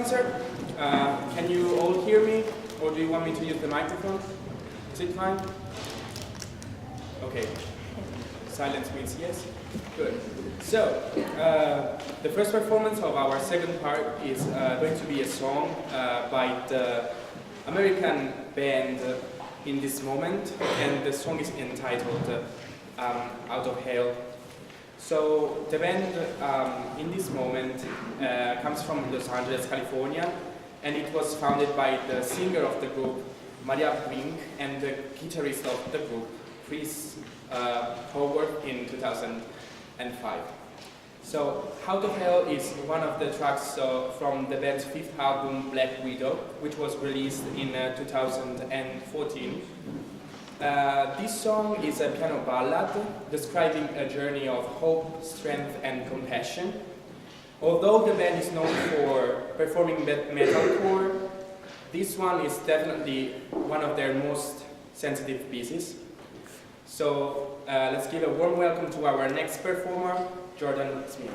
concert. Can you all hear me, or do you want me to use the microphone? Is it fine? Okay. Silence means yes. Good. So, the first performance of our second part is going to be a song by the American band In This Moment, and the song is entitled Out of Hell. So, the band In This Moment comes from Los Angeles, California, and it was founded by the singer of the group, Maria Brink, and the guitarist of the group, Chris Howard, in 2005. So, Out of Hell is one of the tracks from the band's fifth album, Black Widow, which was released in 2014. This song is a piano ballad describing a journey of hope, strength, and compassion. Although the band is known for performing metalcore, this one is definitely one of their most sensitive pieces. So let's give a warm welcome to our next performer, Jordan Smith.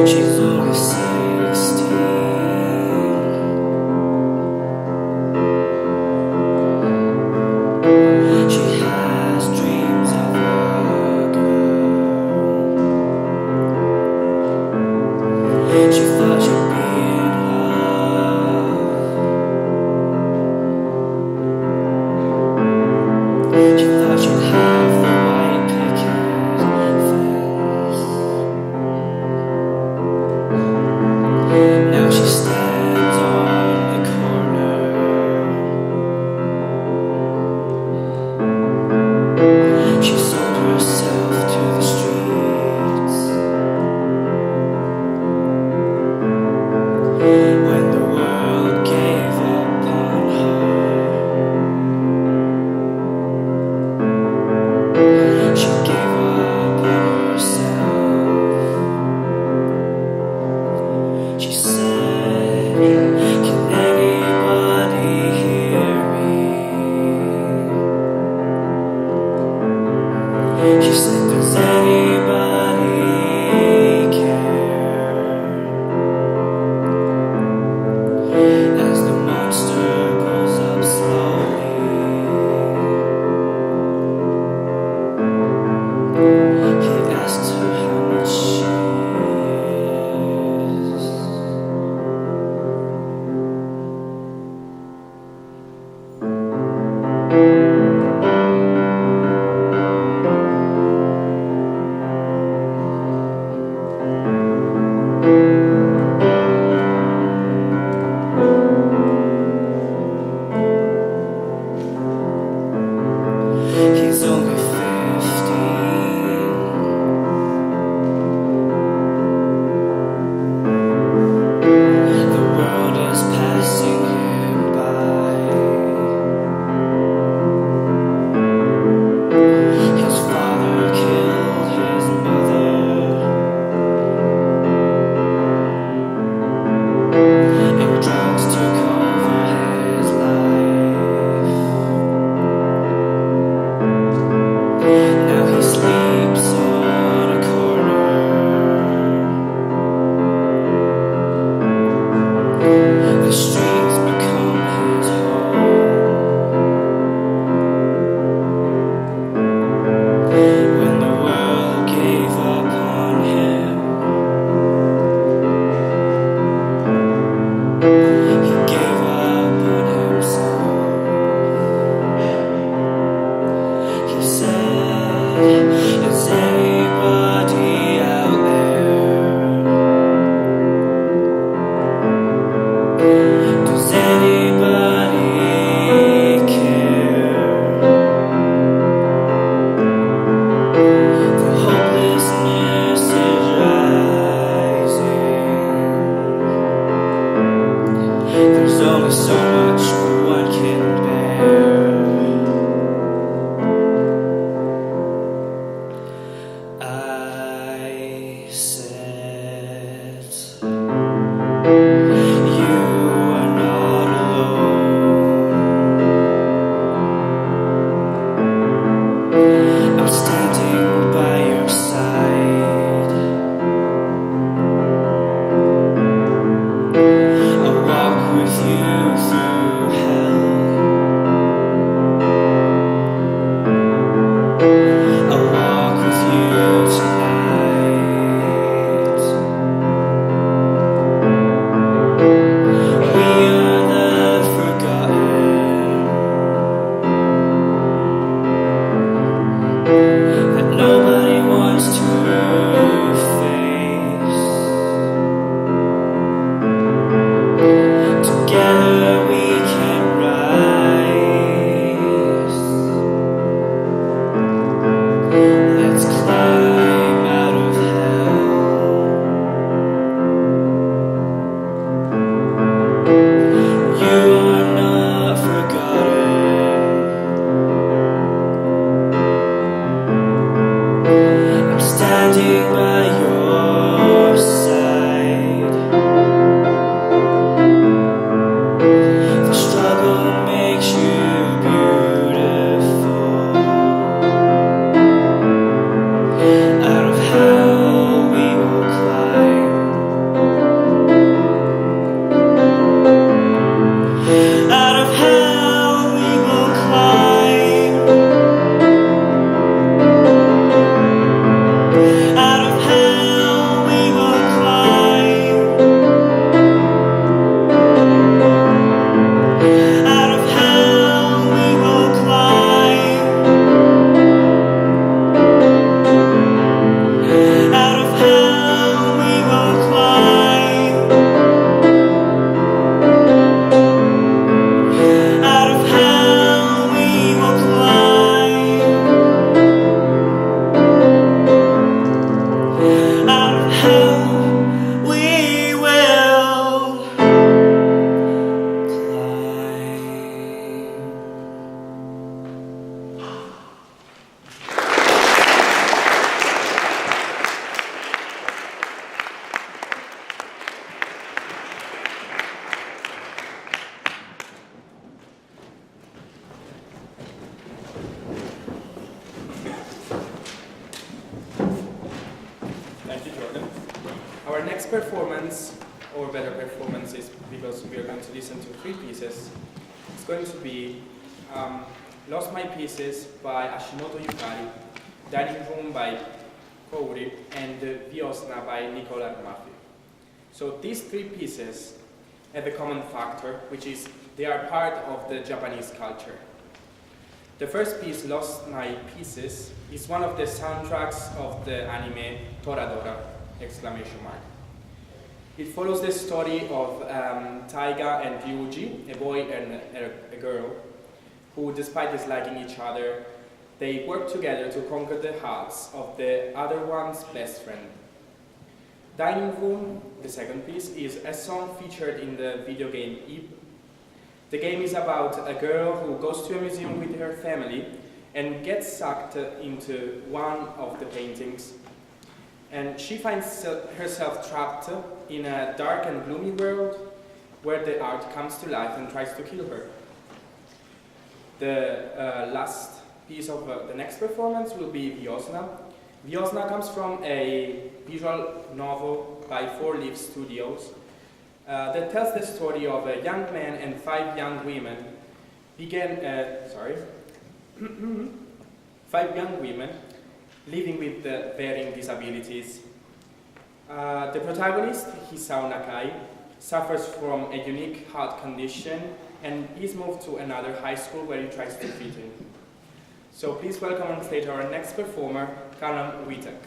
She's only 16. She has dreams of a girl. She thought she'd be in love. She thought she'd have the white picket fence. Now she stands on the corner. She sold herself to the streets. When the world gave up on her, next performance, or better performances, because we are going to listen to 3 pieces, it's going to be Lost My Pieces by Hashimoto Yukari, Dining Room by Kouri, and Viosna by Nicola Murphy. So these 3 pieces have a common factor, which is they are part of the Japanese culture. The first piece, Lost My Pieces, is one of the soundtracks of the anime Toradora! It follows the story of Taiga and Ryuji, a boy and a girl, who, despite disliking each other, they work together to conquer the hearts of the other one's best friend. Dining Room, the second piece, is a song featured in the video game Ib. The game is about a girl who goes to a museum with her family and gets sucked into one of the paintings. And she finds herself trapped in a dark and gloomy world where the art comes to life and tries to kill her. The last piece of the next performance will be Viosna. Viosna comes from a visual novel by Four Leaf Studios that tells the story of a young man and 5 young women five young women living with varying disabilities. The protagonist, Hisao Nakai, suffers from a unique heart condition and is moved to another high school where he tries to fit in. So please welcome on stage our next performer, Callum Wittek.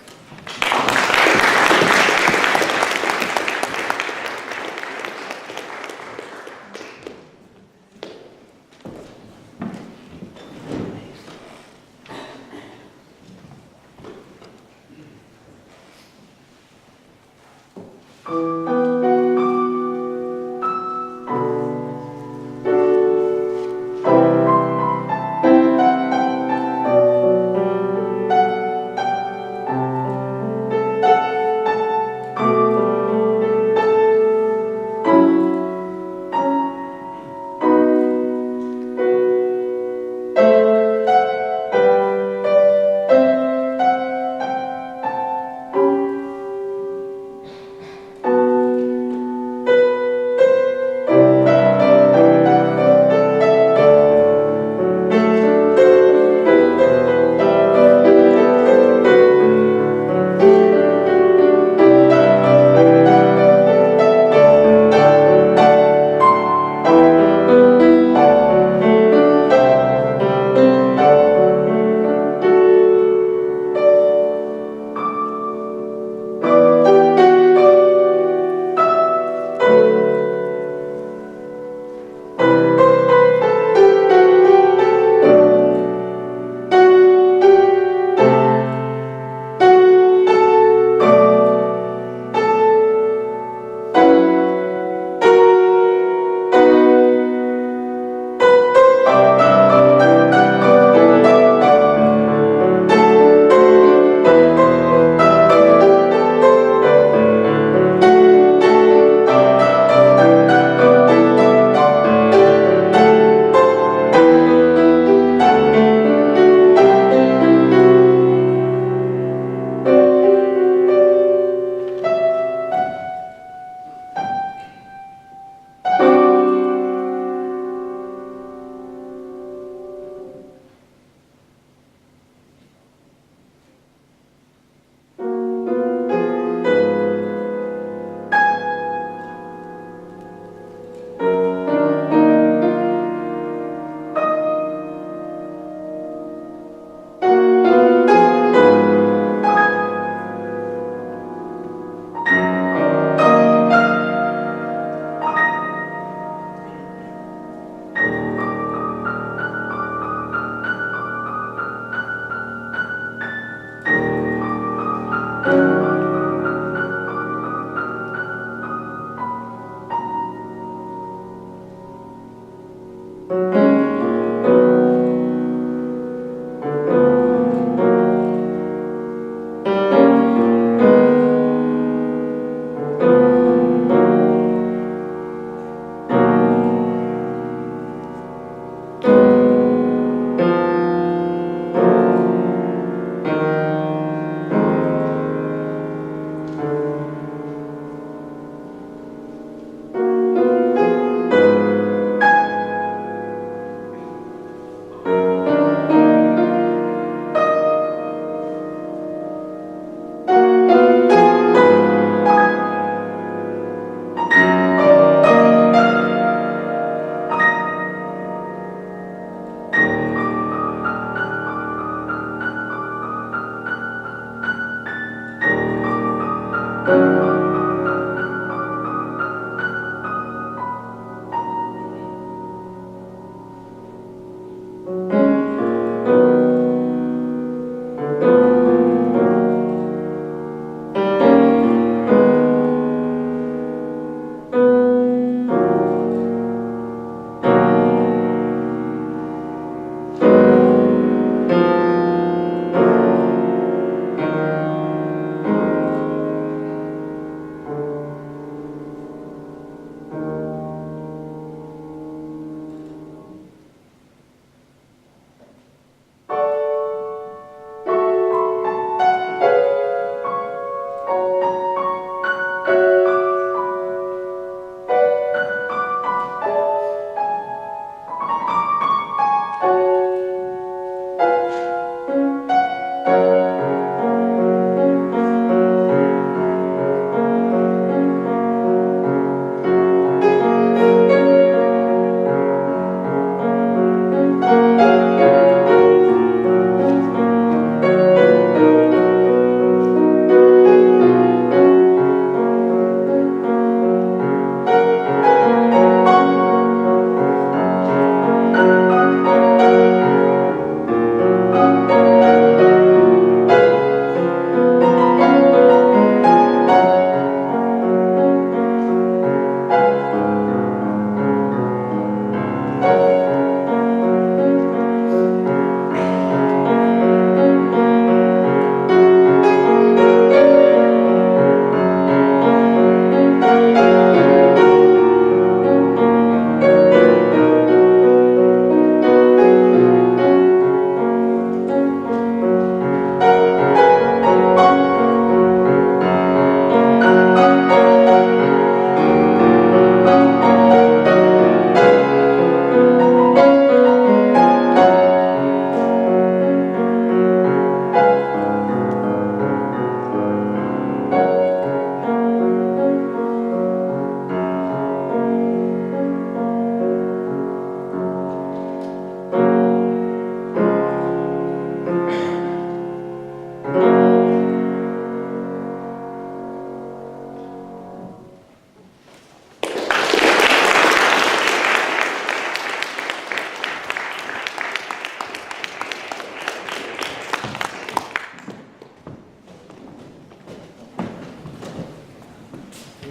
Thank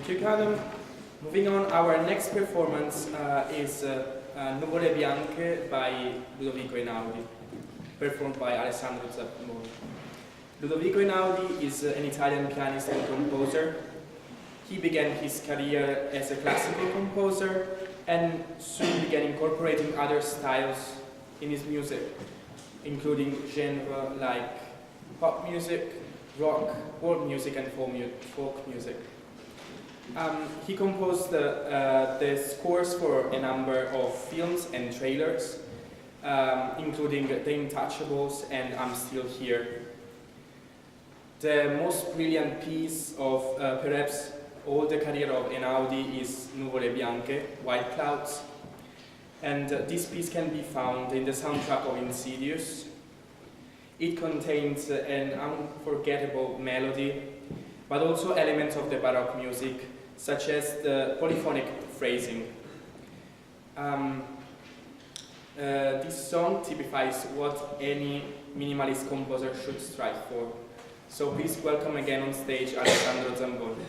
you, Callum. Moving on, our next performance is Nuvole Bianche by Ludovico Einaudi, performed by Alessandro Zapponi. Ludovico Einaudi is an Italian pianist and composer. He began his career as a classical composer and soon began incorporating other styles in his music, including genres like pop music, rock, world music, and folk music. He composed the scores for a number of films and trailers, including The Intouchables and I'm Still Here. The most brilliant piece of perhaps all the career of Einaudi is Nuvole Bianche, White Clouds, and this piece can be found in the soundtrack of Insidious. It contains an unforgettable melody, but also elements of the Baroque music, such as the polyphonic phrasing. This song typifies what any minimalist composer should strive for. So please welcome again on stage Alessandro Zamboni.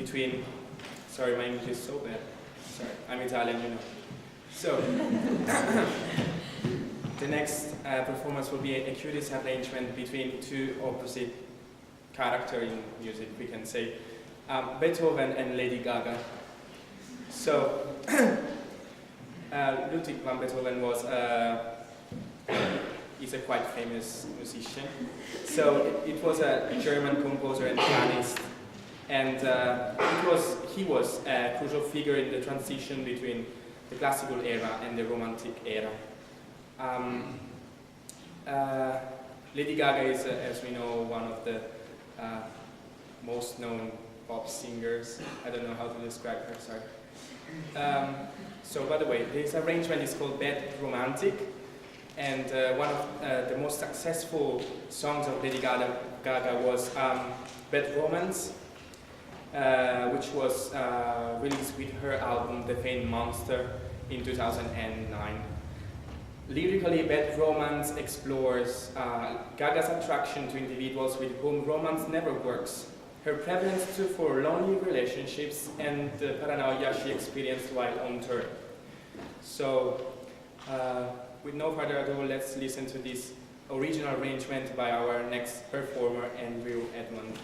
between, sorry, my English is so bad. Sorry, I'm Italian, you know. So, the next performance will be a curious arrangement between two opposite characters in music, we can say, Beethoven and Lady Gaga. So, Ludwig van Beethoven is a quite famous musician. So it was a German composer and pianist, and he was a crucial figure in the transition between the classical era and the romantic era. Lady Gaga is, as we know, one of the most known pop singers. I don't know how to describe her, sorry. So, by the way, this arrangement is called Bad Romantic, and one of the most successful songs of Lady Gaga was Bad Romance, which was released with her album The Fame Monster in 2009. Lyrically, Bad Romance explores Gaga's attraction to individuals with whom romance never works, her preference for lonely relationships, and the paranoia she experienced while on tour. So, with no further ado, let's listen to this original arrangement by our next performer, Andrew Edmond.